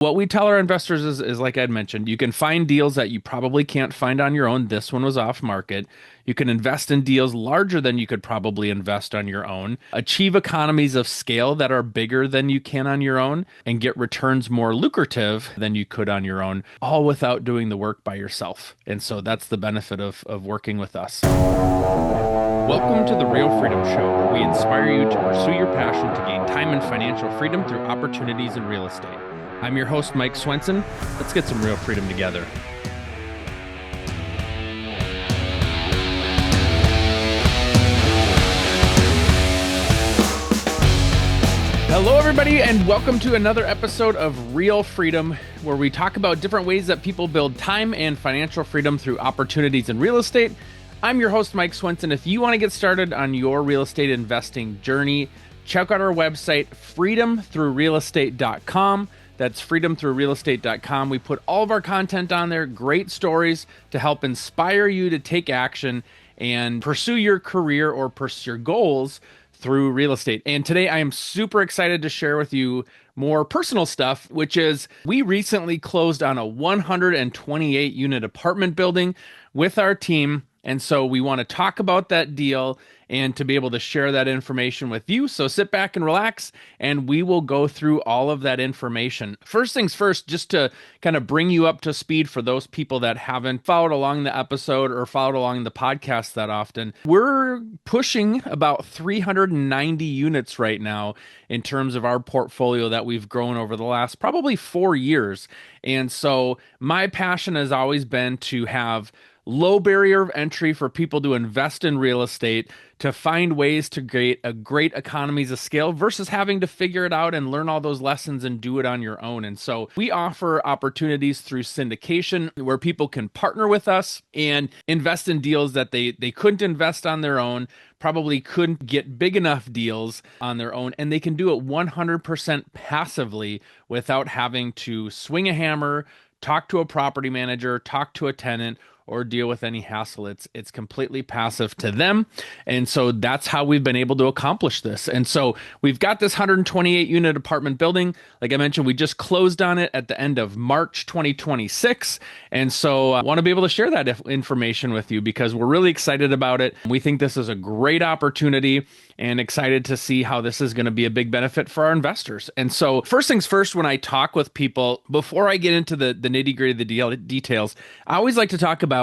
What we tell our investors is like I'd mentioned, you can find deals that you probably can't find on your own. This one was off market. You can invest in deals larger than you could probably invest on your own, achieve economies of scale that are bigger than you can on your own, and get returns more lucrative than you could on your own, all without doing the work by yourself. And so that's the benefit of working with us. Welcome to the Real Freedom Show, where we inspire you to pursue your passion to gain time and financial freedom through opportunities in real estate. I'm your host, Mike Swenson. Let's get some real freedom together. Hello, everybody, and welcome to another episode of Real Freedom, where we talk about different ways that people build time and financial freedom through opportunities in real estate. I'm your host, Mike Swenson. If you want to get started on your real estate investing journey, check out our website, freedomthroughrealestate.com. That's freedomthroughrealestate.com. We put all of our content on there, great stories to help inspire you to take action and pursue your career or pursue your goals through real estate. And today I am super excited to share with you more personal stuff, which is we recently closed on a 128 unit apartment building with our team. And so we want to talk about that deal and to be able to share that information with you. So sit back and relax, and we will go through all of that information. First things first, just to kind of bring you up to speed for those people that haven't followed along the episode or followed along the podcast that often, we're pushing about 390 units right now in terms of our portfolio that we've grown over the last probably 4 years. And so my passion has always been to have low barrier of entry for people to invest in real estate, to find ways to create a great economies of scale versus having to figure it out and learn all those lessons and do it on your own. And so we offer opportunities through syndication where people can partner with us and invest in deals that they couldn't invest on their own, probably couldn't get big enough deals on their own, and they can do it 100% passively without having to swing a hammer, talk to a property manager, talk to a tenant, or deal with any hassle. It's completely passive to them. And so that's how we've been able to accomplish this. And so we've got this 128 unit apartment building. Like I mentioned, we just closed on it at the end of March 2026. And so I want to be able to share that information with you because we're really excited about it. We think this is a great opportunity and excited to see how this is going to be a big benefit for our investors. And so first things first, when I talk with people, before I get into the nitty gritty of the details, I always like to talk about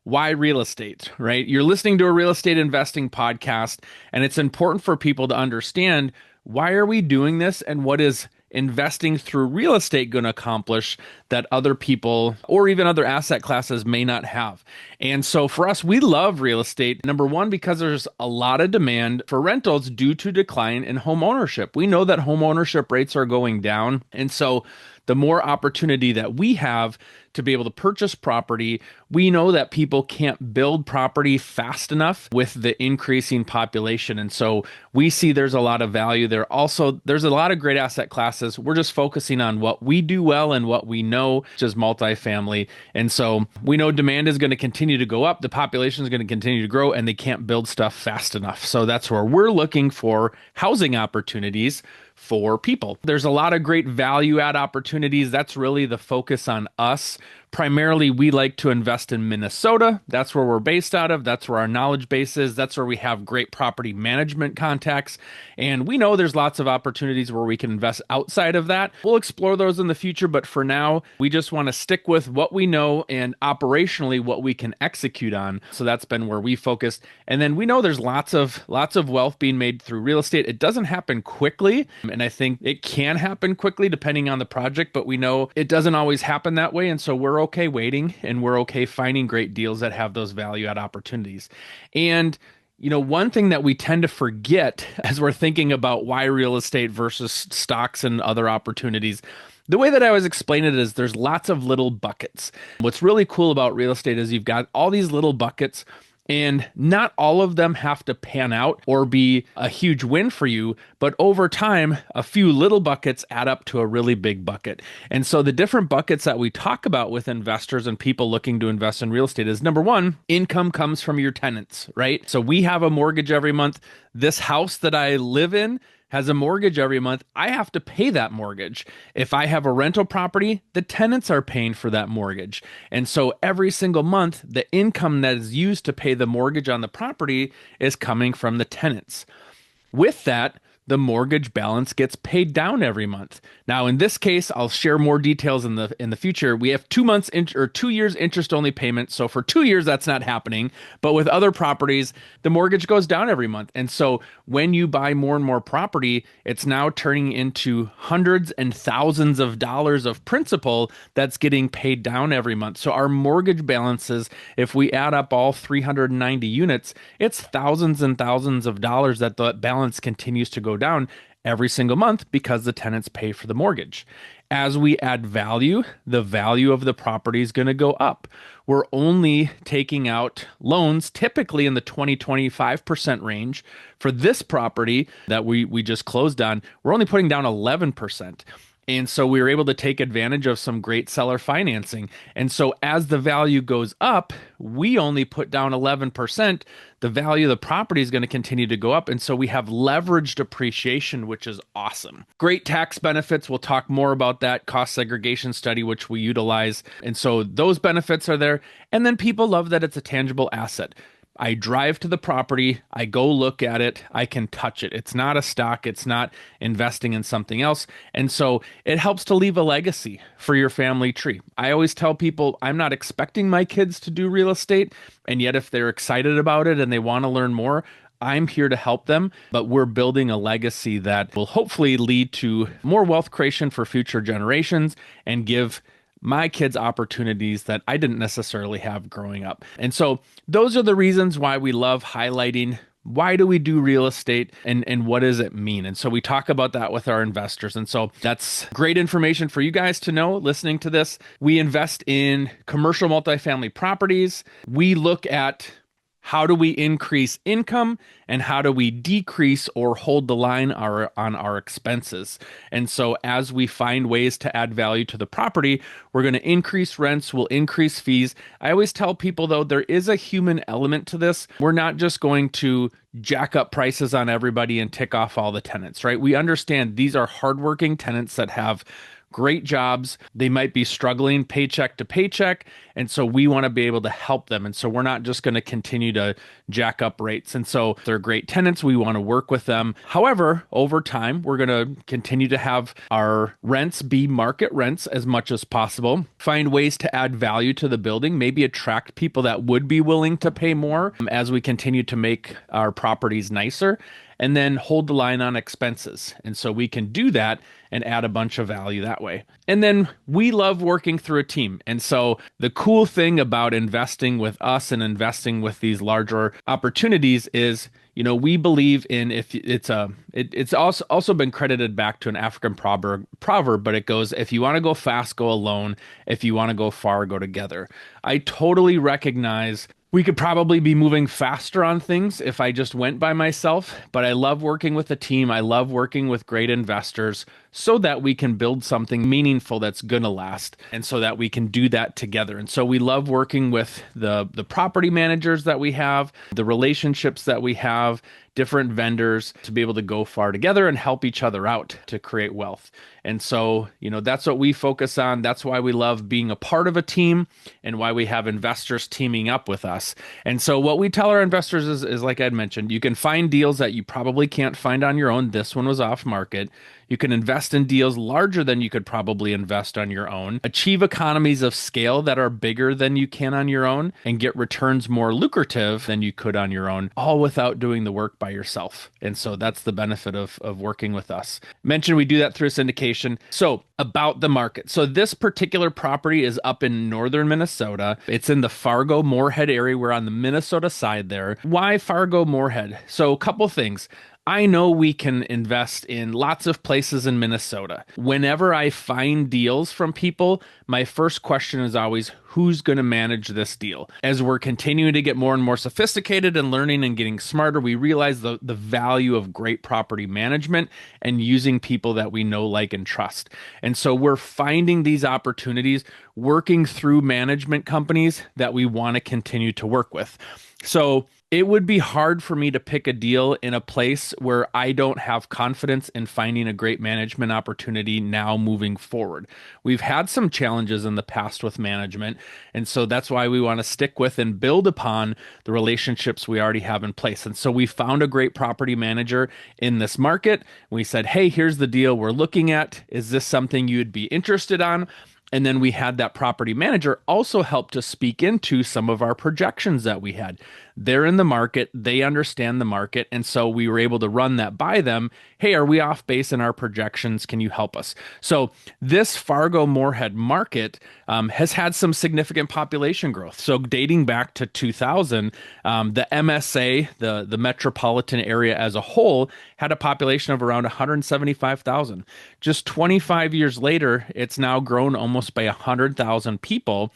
why real estate, right? You're listening to a real estate investing podcast, and it's important for people to understand why are we doing this and what is investing through real estate going to accomplish that other people or even other asset classes may not have. And so for us, we love real estate. Number one, because there's a lot of demand for rentals due to decline in home ownership. We know that home ownership rates are going down. And so the more opportunity that we have to be able to purchase property, we know that people can't build property fast enough with the increasing population. And so we see there's a lot of value there. Also, there's a lot of great asset classes. We're just focusing on what we do well and what we know, which is multifamily. And so we know demand is going to continue to go up. The population is going to continue to grow, and they can't build stuff fast enough. So that's where we're looking for housing opportunities for people. There's a lot of great value add opportunities. That's really the focus on us. Primarily, we like to invest in Minnesota. That's where we're based out of. That's where our knowledge base is. That's where we have great property management contacts. And we know there's lots of opportunities where we can invest outside of that. We'll explore those in the future, but for now, we just want to stick with what we know and operationally what we can execute on. So that's been where we focused. And then we know there's lots of wealth being made through real estate. It doesn't happen quickly, and I think it can happen quickly depending on the project, but we know it doesn't always happen that way. And so we're okay waiting, and we're okay finding great deals that have those value add opportunities. And one thing that we tend to forget as we're thinking about why real estate versus stocks and other opportunities, the way that I always explain it is there's lots of little buckets. What's really cool about real estate is you've got all these little buckets, and not all of them have to pan out or be a huge win for you, but over time, a few little buckets add up to a really big bucket. And so the different buckets that we talk about with investors and people looking to invest in real estate is, number one, income comes from your tenants, right? So we have a mortgage every month. This house that I live in has a mortgage every month, I have to pay that mortgage. If I have a rental property, the tenants are paying for that mortgage. And so every single month, the income that is used to pay the mortgage on the property is coming from the tenants. With that, the mortgage balance gets paid down every month. Now, in this case, I'll share more details in the future. We have 2 months or 2 years interest only payment. So for 2 years, that's not happening. But with other properties, the mortgage goes down every month. And so when you buy more and more property, it's now turning into hundreds and thousands of dollars of principal that's getting paid down every month. So our mortgage balances, if we add up all 390 units, it's thousands and thousands of dollars that the balance continues to go down every single month because the tenants pay for the mortgage. As we add value, the value of the property is going to go up. We're only taking out loans typically in the 20-25% range. For this property that we just closed on, we're only putting down 11%. And so we were able to take advantage of some great seller financing. And so as the value goes up, we only put down 11%. The value of the property is going to continue to go up. And so we have leveraged appreciation, which is awesome. Great tax benefits. We'll talk more about that cost segregation study, which we utilize. And so those benefits are there. And then people love that it's a tangible asset. I drive to the property, I go look at it, I can touch it. It's not a stock, it's not investing in something else. And so it helps to leave a legacy for your family tree. I always tell people I'm not expecting my kids to do real estate, and yet if they're excited about it and they want to learn more, I'm here to help them, but we're building a legacy that will hopefully lead to more wealth creation for future generations and give my kids opportunities that I didn't necessarily have growing up. And so those are the reasons why we love highlighting why do we do real estate and what does it mean? And so we talk about that with our investors. And so that's great information for you guys to know listening to this. We invest in commercial multifamily properties. We look at how do we increase income and how do we decrease or hold the line on our expenses? And so as we find ways to add value to the property, we're going to increase rents, we'll increase fees. I always tell people, though, there is a human element to this. We're not just going to jack up prices on everybody and tick off all the tenants, right? We understand these are hardworking tenants that have great jobs. They might be struggling paycheck to paycheck. And so we want to be able to help them. And so we're not just going to continue to jack up rates. And so they're great tenants. We want to work with them. However, over time, we're going to continue to have our rents be market rents as much as possible, find ways to add value to the building, maybe attract people that would be willing to pay more as we continue to make our properties nicer, and then hold the line on expenses. And so we can do that and add a bunch of value that way. And then we love working through a team. And so the cool thing about investing with us and investing with these larger opportunities is, you know, we believe in, if it's also been credited back to an African proverb, but it goes, if you want to go fast, go alone. If you want to go far, go together. I totally recognize we could probably be moving faster on things if I just went by myself, but I love working with a team. I love working with great investors so that we can build something meaningful that's going to last, and so that we can do that together. And so we love working with the property managers that we have, the relationships that we have, different vendors, to be able to go far together and help each other out to create wealth. And so, you know, that's what we focus on. That's why we love being a part of a team and why we have investors teaming up with us. And so what we tell our investors is like I'd mentioned, you can find deals that you probably can't find on your own. This one was off market. You can invest in deals larger than you could probably invest on your own, achieve economies of scale that are bigger than you can on your own, and get returns more lucrative than you could on your own, all without doing the work by yourself. And so that's the benefit of working with us. Mentioned we do that through syndication. So about the market. So this particular property is up in northern Minnesota. It's in the Fargo-Moorhead area. We're on the Minnesota side there. Why Fargo-Moorhead? So a couple things. I know we can invest in lots of places in Minnesota. Whenever I find deals from people, my first question is always, who's going to manage this deal? As we're continuing to get more and more sophisticated and learning and getting smarter, we realize the value of great property management and using people that we know, like, and trust. And so we're finding these opportunities, working through management companies that we want to continue to work with. So It would be hard for me to pick a deal in a place where I don't have confidence in finding a great management opportunity now moving forward. We've had some challenges in the past with management, and so that's why we want to stick with and build upon the relationships we already have in place. And so we found a great property manager in this market. We said, "Hey, here's the deal we're looking at. Is this something you'd be interested on?" And then we had that property manager also help to speak into some of our projections that we had. They're in the market, they understand the market. And so we were able to run that by them. Hey, are we off base in our projections? Can you help us? So this Fargo Moorhead market has had some significant population growth. So dating back to 2000, the MSA, the metropolitan area as a whole, had a population of around 175,000. Just 25 years later, it's now grown almost by 100,000 people.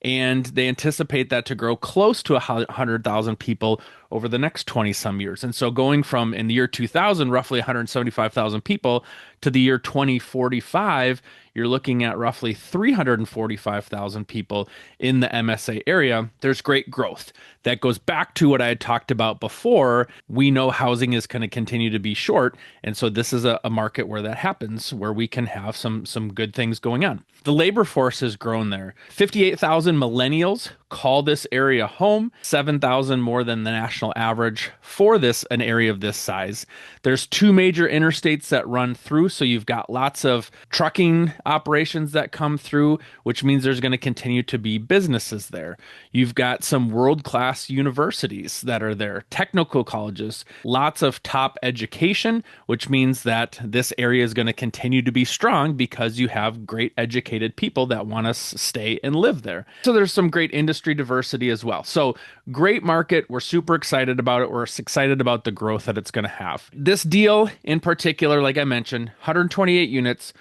And they anticipate that to grow close to 100,000 people over the next 20 some years. And so going from in the year 2000, roughly 175,000 people to the year 2045, you're looking at roughly 345,000 people in the MSA area. There's great growth. That goes back to what I had talked about before. We know housing is going to continue to be short. And so this is a market where that happens, where we can have some good things going on. The labor force has grown there. 58,000 millennials call this area home, 7,000 more than the national average for an area of this size. There's two major interstates that run through, so you've got lots of trucking operations that come through, which means there's going to continue to be businesses there. You've got some world-class universities that are there, technical colleges, lots of top education, which means that this area is going to continue to be strong because you have great educated people that want to stay and live there. So there's some great industry diversity as well. So great market. We're super excited about it. We're excited about the growth that it's going to have. This deal in particular, like I mentioned, 128 units,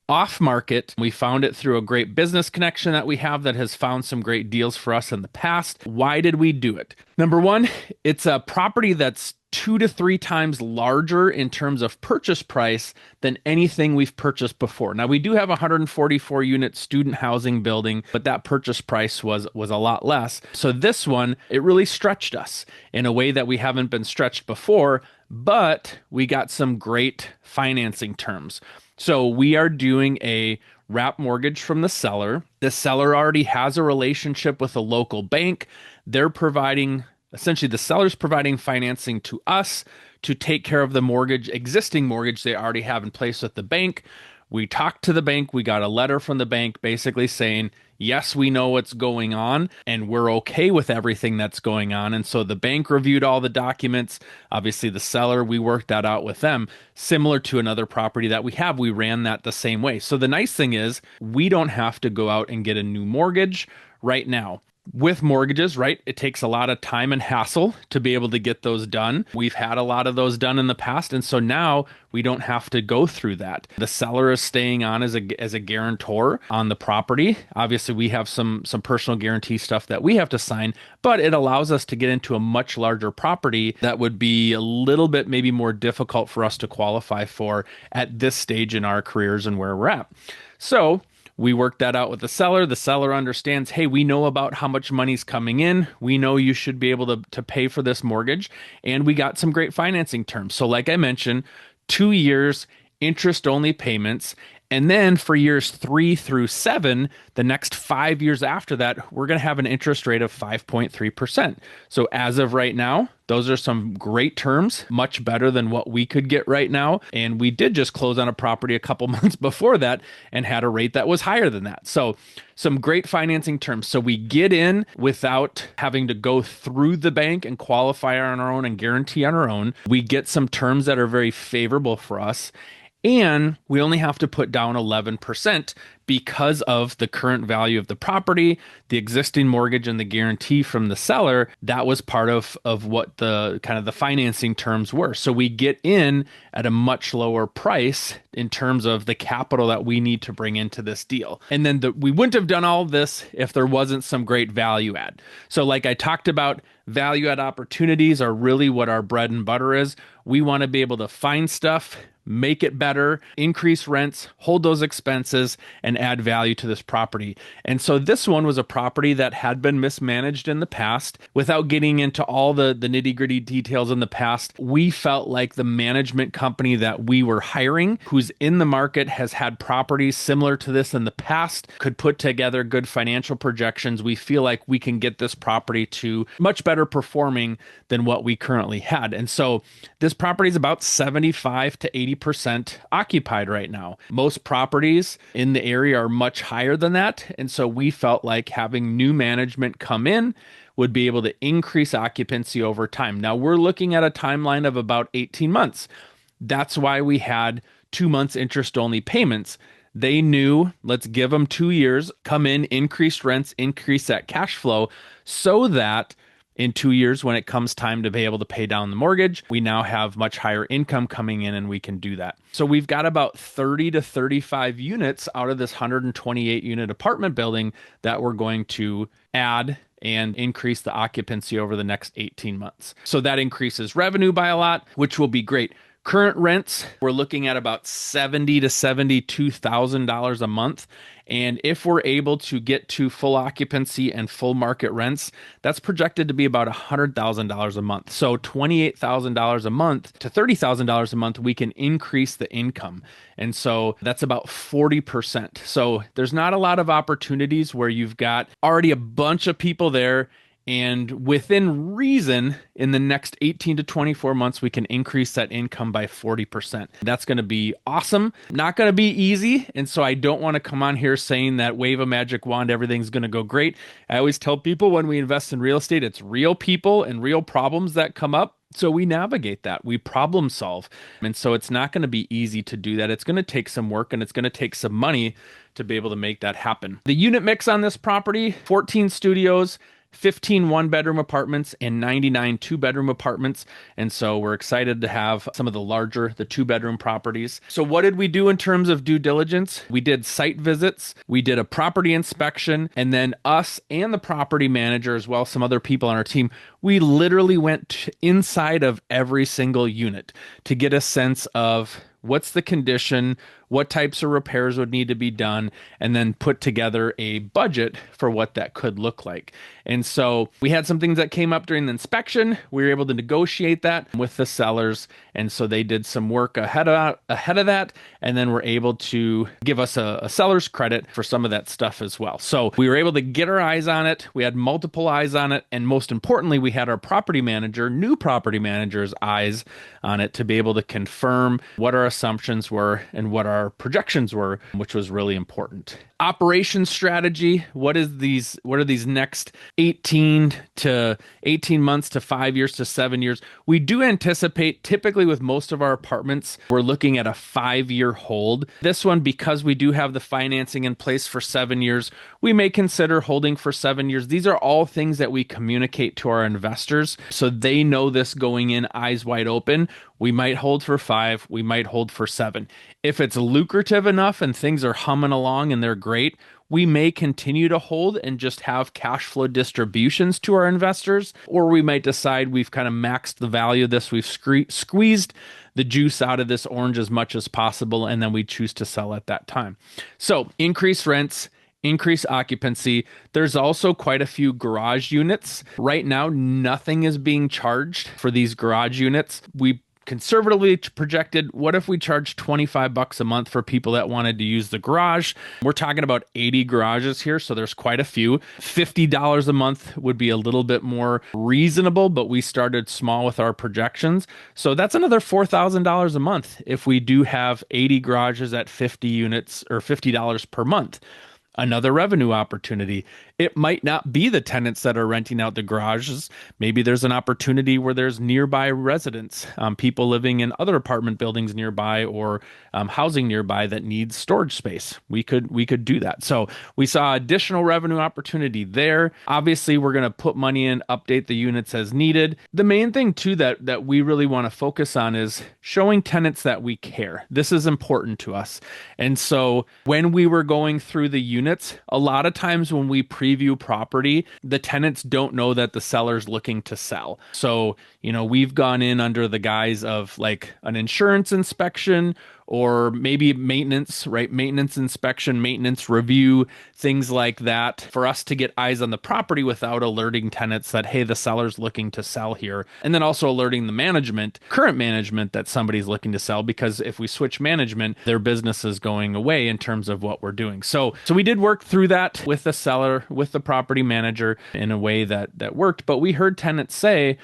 off market. We found it through a great business connection that we have that has found some great deals for us in the past. Why did we do it? Number one, it's a property that's 2 to 3 times larger in terms of purchase price than anything we've purchased before. Now, we do have a 144 unit student housing building, but that purchase price was a lot less. So this one, it really stretched us in a way that we haven't been stretched before, but we got some great financing terms. So we are doing a wrap mortgage from the seller. The seller already has a relationship with a local bank. They're providing, essentially the seller's providing financing to us to take care of the mortgage, existing mortgage they already have in place with the bank. We talked to the bank. We got a letter from the bank basically saying, yes, we know what's going on and we're okay with everything that's going on. And so the bank reviewed all the documents. Obviously, the seller, we worked that out with them. Similar to another property that we have, we ran that the same way. So the nice thing is we don't have to go out and get a new mortgage right now. With mortgages, right, it takes a lot of time and hassle to be able to get those done. We've had a lot of those done in the past, and so now we don't have to go through that. The seller is staying on as a guarantor on the property. Obviously, we have some personal guarantee stuff that we have to sign, but it allows us to get into a much larger property that would be a little bit maybe more difficult for us to qualify for at this stage in our careers and where we're at. So we worked that out with the seller. The seller understands, hey, we know about how much money's coming in. We know you should be able to pay for this mortgage. And we got some great financing terms. So like I mentioned, 2 years, interest-only payments. And then for years 3 through 7, the next 5 years after that, we're going to have an interest rate of 5.3%. So as of right now, those are some great terms, much better than what we could get right now. And we did just close on a property a couple months before that and had a rate that was higher than that. So some great financing terms. So we get in without having to go through the bank and qualify on our own and guarantee on our own. We get some terms that are very favorable for us. And we only have to put down 11% because of the current value of the property, the existing mortgage, and the guarantee from the seller. That was part of what the kind of the financing terms were. So we get in at a much lower price in terms of the capital that we need to bring into this deal. And then we wouldn't have done all of this if there wasn't some great value add. So like I talked about, value add opportunities are really what our bread and butter is. We want to be able to find stuff, make it better, increase rents, hold those expenses, and add value to this property. And so this one was a property that had been mismanaged in the past. Without getting into all the nitty-gritty details in the past, we felt like the management company that we were hiring, who's in the market, has had properties similar to this in the past, could put together good financial projections. We feel like we can get this property to much better performing than what we currently had. And so this property is about 75 to 80% occupied right now. Most properties in the area are much higher than that. And so we felt like having new management come in would be able to increase occupancy over time. Now we're looking at a timeline of about 18 months. That's why we had 2 months interest only payments. They knew, let's give them 2 years, come in, increase rents, increase that cash flow, so that in 2 years, when it comes time to be able to pay down the mortgage, we now have much higher income coming in and we can do that. So we've got about 30 to 35 units out of this 128 unit apartment building that we're going to add and increase the occupancy over the next 18 months. So that increases revenue by a lot, which will be great. Current rents, we're looking at about $70,000 to $72,000 a month. And if we're able to get to full occupancy and full market rents, that's projected to be about $100,000 a month. So $28,000 a month to $30,000 a month, we can increase the income. And so that's about 40%. So there's not a lot of opportunities where you've got already a bunch of people there, and within reason, in the next 18 to 24 months, we can increase that income by 40%. That's going to be awesome. Not going to be easy. And so I don't want to come on here saying that wave a magic wand, everything's going to go great. I always tell people when we invest in real estate, it's real people and real problems that come up. So we navigate that, we problem solve. And so it's not going to be easy to do that. It's going to take some work and it's going to take some money to be able to make that happen. The unit mix on this property, 14 studios, 15 one-bedroom apartments and 99 two-bedroom apartments. And so we're excited to have some of the two-bedroom properties. So what did we do in terms of due diligence? We did site visits, we did a property inspection, and then us and the property manager, as well as some other people on our team, we literally went inside of every single unit to get a sense of what's the condition, what types of repairs would need to be done, and then put together a budget for what that could look like. And so we had some things that came up during the inspection. We were able to negotiate that with the sellers. And so they did some work ahead of that, and then were able to give us a seller's credit for some of that stuff as well. So we were able to get our eyes on it. We had multiple eyes on it. And most importantly, we had our new property manager's eyes on it to be able to confirm what our assumptions were and what our projections were, which was really important. Operation strategy. What are these next 18 months to 5 years to 7 years? We do anticipate, typically with most of our apartments, we're looking at a 5-year hold. This one, because we do have the financing in place for 7 years, we may consider holding for 7 years. These are all things that we communicate to our investors so they know this going in, eyes wide open. We might hold for 5, we might hold for 7. If it's lucrative enough and things are humming along and they're great, we may continue to hold and just have cash flow distributions to our investors, or we might decide we've kind of maxed the value of this, we've squeezed the juice out of this orange as much as possible, and then we choose to sell at that time. So increase rents, increase occupancy. There's also quite a few garage units. Right now, nothing is being charged for these garage units. We conservatively projected, what if we charged $25 a month for people that wanted to use the garage? We're talking about 80 garages here, so there's quite a few. $50 a month would be a little bit more reasonable, but we started small with our projections. So that's another $4,000 a month if we do have 80 garages at 50 units or $50 per month. Another revenue opportunity. It might not be the tenants that are renting out the garages. Maybe there's an opportunity where there's nearby residents, people living in other apartment buildings nearby or housing nearby that needs storage space. We could do that. So we saw additional revenue opportunity there. Obviously, we're going to put money in, update the units as needed. The main thing too that we really want to focus on is showing tenants that we care. This is important to us. And so when we were going through the unit units. A lot of times when we preview property, the tenants don't know that the seller's looking to sell. So, we've gone in under the guise of like an insurance inspection or maybe maintenance, right? Maintenance inspection, maintenance review, things like that for us to get eyes on the property without alerting tenants that, hey, the seller's looking to sell here. And then also alerting the current management that somebody's looking to sell, because if we switch management, their business is going away in terms of what we're doing. So we did work through that with the seller, with the property manager in a way that worked. But we heard tenants say,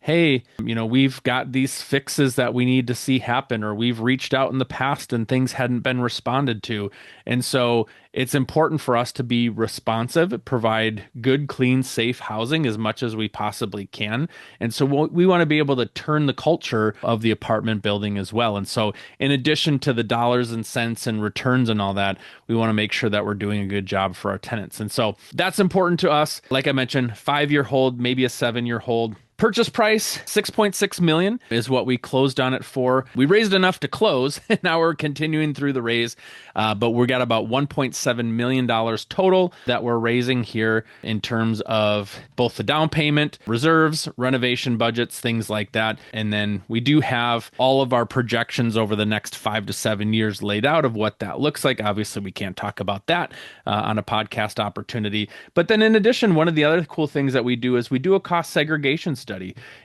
hey, we've got these fixes that we need to see happen, or we've reached out in the past and things hadn't been responded to. And so it's important for us to be responsive, provide good, clean, safe housing as much as we possibly can. And so we want to be able to turn the culture of the apartment building as well. And so in addition to the dollars and cents and returns and all that, we want to make sure that we're doing a good job for our tenants. And so that's important to us. Like I mentioned, 5-year hold, maybe a 7-year hold. Purchase price, $6.6 million is what we closed on it for. We raised enough to close, and now we're continuing through the raise, but we got about $1.7 million total that we're raising here in terms of both the down payment, reserves, renovation budgets, things like that. And then we do have all of our projections over the next 5 to 7 years laid out of what that looks like. Obviously, we can't talk about that on a podcast opportunity. But then in addition, one of the other cool things that we do is we do a cost segregation study.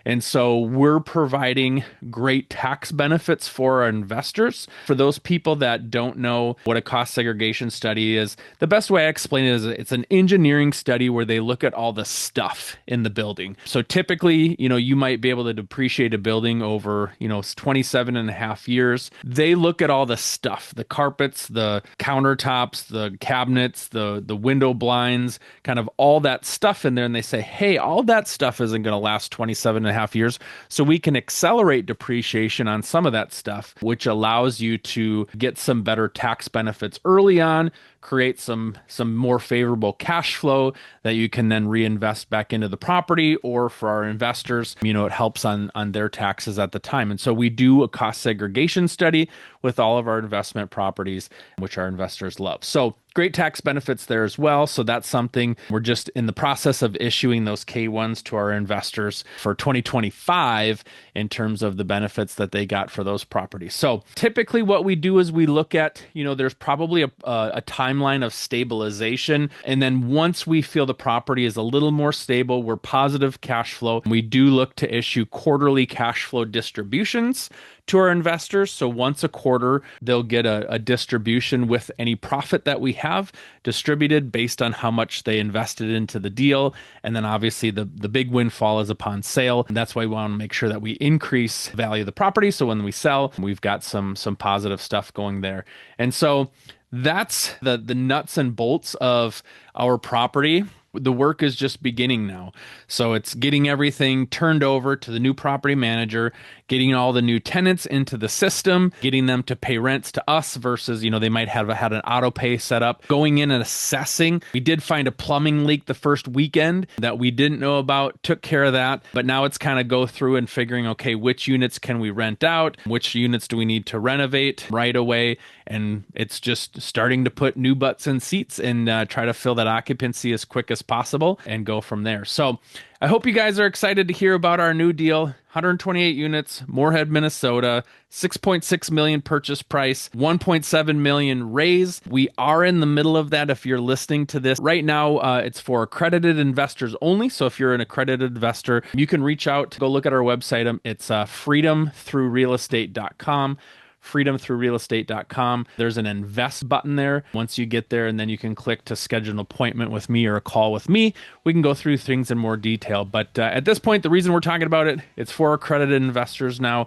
And so we're providing great tax benefits for our investors. For those people that don't know what a cost segregation study is, the best way I explain it is it's an engineering study where they look at all the stuff in the building. So typically, you might be able to depreciate a building over, 27 and a half years. They look at all the stuff, the carpets, the countertops, the cabinets, the window blinds, kind of all that stuff in there. And they say, hey, all that stuff isn't going to last 27 and a half years. So we can accelerate depreciation on some of that stuff, which allows you to get some better tax benefits early on, create some more favorable cash flow that you can then reinvest back into the property, or for our investors, it helps on their taxes at the time. And so we do a cost segregation study with all of our investment properties, which our investors love. So great tax benefits there as well. So that's something we're just in the process of issuing those K1s to our investors for 2025 in terms of the benefits that they got for those properties. So typically what we do is we look at, there's probably a timeline of stabilization. And then once we feel the property is a little more stable, we're positive cash flow, we do look to issue quarterly cash flow distributions to our investors. So once a quarter, they'll get a distribution with any profit that we have distributed based on how much they invested into the deal. And then obviously the big windfall is upon sale. And that's why we want to make sure that we increase the value of the property. So when we sell, we've got some positive stuff going there. And so that's the nuts and bolts of our property. The work is just beginning now. So it's getting everything turned over to the new property manager, getting all the new tenants into the system, getting them to pay rents to us versus, they might have had an auto pay set up, going in and assessing. We did find a plumbing leak the first weekend that we didn't know about, took care of that. But now it's kind of go through and figuring, okay, which units can we rent out? Which units do we need to renovate right away? And it's just starting to put new butts in seats and try to fill that occupancy as quick as possible and go from there. So I hope you guys are excited to hear about our new deal. 128 units, Moorhead, Minnesota, $6.6 million purchase price, $1.7 million raise. We are in the middle of that. If you're listening to this right now, it's for accredited investors only. So if you're an accredited investor, you can reach out, go look at our website. It's freedomthroughrealestate.com. freedomthroughrealestate.com. There's an invest button there once you get there, and then you can click to schedule an appointment with me or a call with me. We can go through things in more detail. But at this point, the reason we're talking about it, it's for accredited investors now.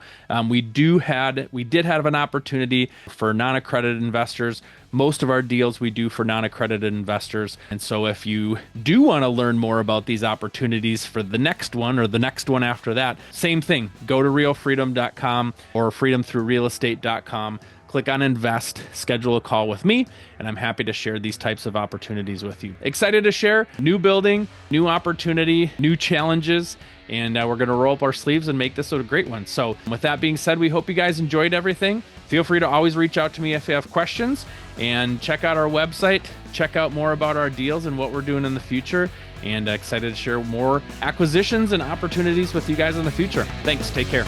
We did have an opportunity for non-accredited investors. Most of our deals we do for non-accredited investors. And so if you do want to learn more about these opportunities for the next one or the next one after that, same thing, go to realfreedom.com or freedomthroughrealestate.com. click on invest, schedule a call with me, and I'm happy to share these types of opportunities with you. Excited to share new building, new opportunity, new challenges, and we're going to roll up our sleeves and make this a great one. So with that being said, we hope you guys enjoyed everything. Feel free to always reach out to me if you have questions, and check out our website, check out more about our deals and what we're doing in the future, and excited to share more acquisitions and opportunities with you guys in the future. Thanks. Take care.